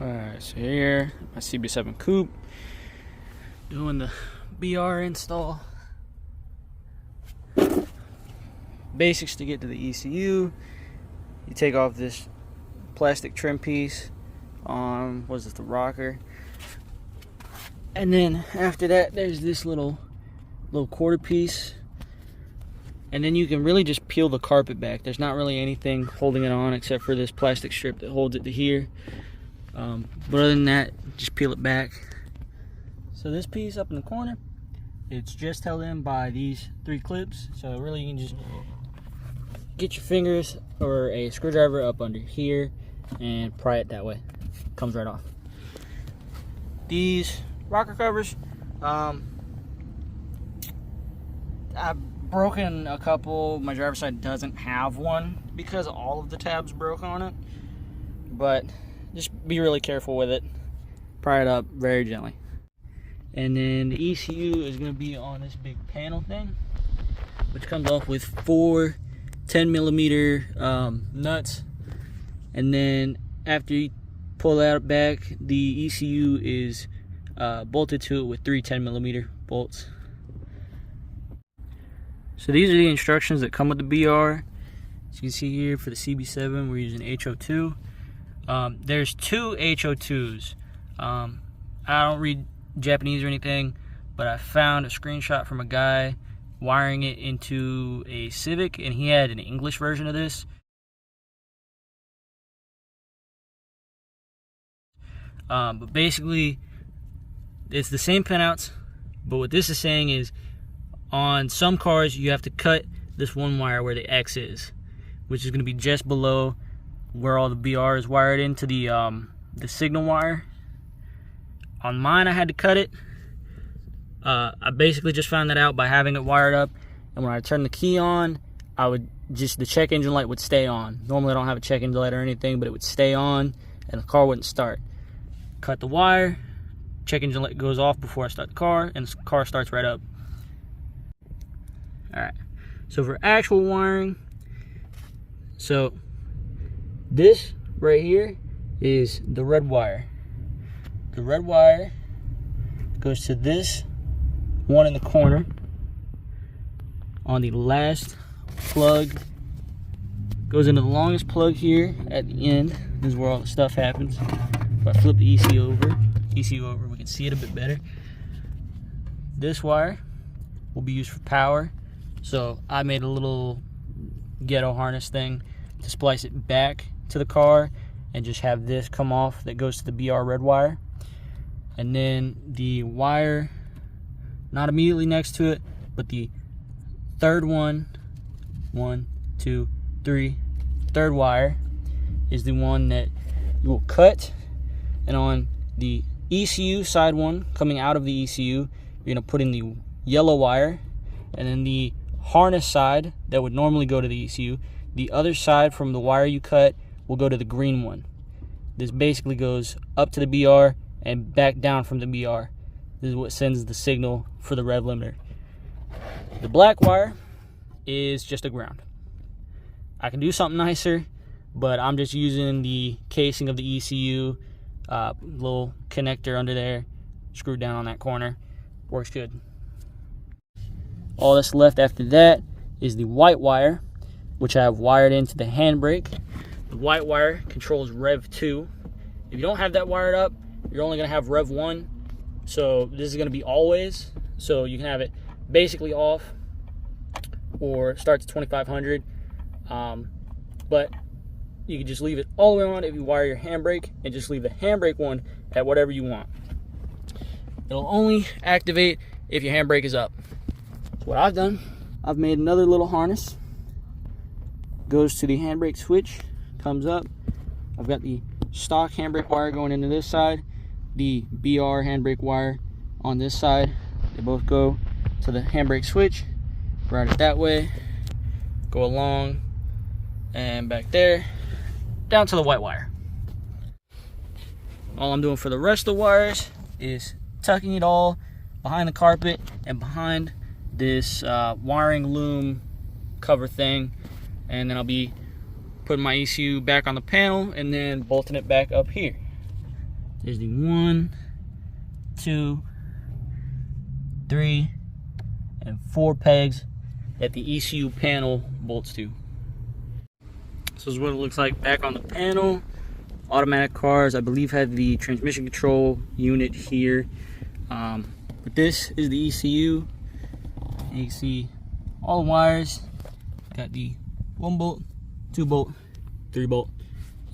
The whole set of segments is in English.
Alright, so here, my CB7 coupe, doing the BR install. Basics to get to the ECU. You take off this plastic trim piece on, what is this, the rocker. And then after that, there's this little quarter piece. And then you can really just peel the carpet back. There's not really anything holding it on except for this plastic strip that holds it to here. But other than that, just peel it back. So this piece up in the corner, it's just held in by these 3 clips. So really you can just get your fingers or a screwdriver up under here and pry it that way. Comes right off. These rocker covers, I've broken a couple. My driver's side doesn't have one because all of the tabs broke on it. But just be really careful with it. Pry it up very gently. And then the ECU is going to be on this big panel thing, which comes off with 4 10mm nuts. And then after you pull that back, the ECU is bolted to it with 3 10mm bolts. So these are the instructions that come with the BR. As you can see here, for the CB7, we're using HO2. There's 2 HO2s. I don't read Japanese or anything, but I found a screenshot from a guy wiring it into a Civic, and he had an English version of this. But basically, it's the same pinouts, but what this is saying is, on some cars, you have to cut this one wire where the X is, which is going to be just below where all the BR is wired into the signal wire. On mine, I had to cut it. I basically just found that out by having it wired up, and when I turned the key on, the check engine light would stay on. Normally I don't have a check engine light or anything, but it would stay on and the car wouldn't start. Cut the wire, check engine light goes off before I start the car, and the car starts right up. Alright, so for actual wiring, so this right here is the red wire. The red wire goes to this one in the corner on the last plug. Goes into the longest plug here at the end. This is where all the stuff happens. If I flip the ECU over, we can see it a bit better. This wire will be used for power. So I made a little ghetto harness thing to splice it back to the car and just have this come off that goes to the BR red wire. And then the wire, not immediately next to it, but the third one, 1, 2, 3, third wire is the one that you will cut. And on the ECU side one, coming out of the ECU, you're gonna put in the yellow wire, and then the harness side that would normally go to the ECU, the other side from the wire you cut will go to the green one. This basically goes up to the BR and back down from the BR. This is what sends the signal for the rev limiter. The black wire is just a ground. I can do something nicer, but I'm just using the casing of the ECU, little connector under there, screwed down on that corner. Works good. All that's left after that is the white wire, which I have wired into the handbrake. The white wire controls Rev 2. If you don't have that wired up, you're only going to have Rev 1. So this is going to be always. So you can have it basically off or start to 2500. But you can just leave it all the way on if you wire your handbrake, and just leave the handbrake one at whatever you want. It'll only activate if your handbrake is up. So what I've done, I've made another little harness. Goes to the handbrake switch, comes up. I've got the stock handbrake wire going into this side, the BR handbrake wire on this side. They both go to the handbrake switch. Route it that way, go along and back there, down to the white wire. All I'm doing for the rest of the wires is tucking it all behind the carpet and behind this wiring loom cover thing, and then I'll be putting my ECU back on the panel and then bolting it back up here. There's the 1, 2, 3, and 4 pegs that the ECU panel bolts to. This is what it looks like back on the panel. Automatic cars, I believe, have the transmission control unit here. But this is the ECU. And you can see all the wires. Got the 1 bolt, 2 bolt, 3 bolt,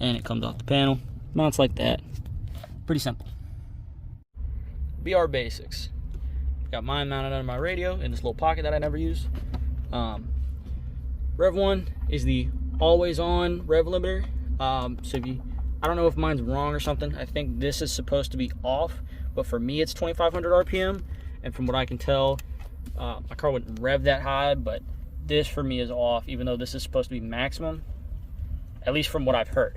and it comes off the panel. Mounts like that. Pretty simple. BR basics. Got mine mounted under my radio in this little pocket that I never use. Rev 1 is the always on rev limiter. So if you, I don't know if mine's wrong or something. I think this is supposed to be off, but for me it's 2500 RPM, and from what I can tell, my car wouldn't rev that high, but this for me is off, even though this is supposed to be maximum, at least from what I've heard.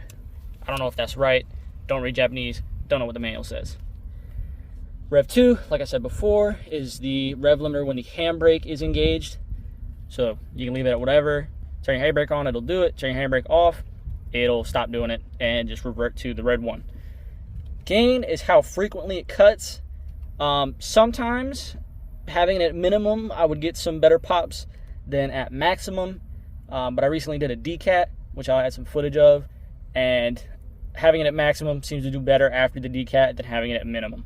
I don't know if that's right. Don't read Japanese. Don't know what the manual says. Rev 2, like I said before, is the rev limiter when the handbrake is engaged. So you can leave it at whatever. Turn your handbrake on, it'll do it. Turn your handbrake off, it'll stop doing it and just revert to the red one. Gain is how frequently it cuts. Sometimes having it at minimum, I would get some better pops than at maximum. But I recently did a decat, which I'll add some footage of, and having it at maximum seems to do better after the decat than having it at minimum.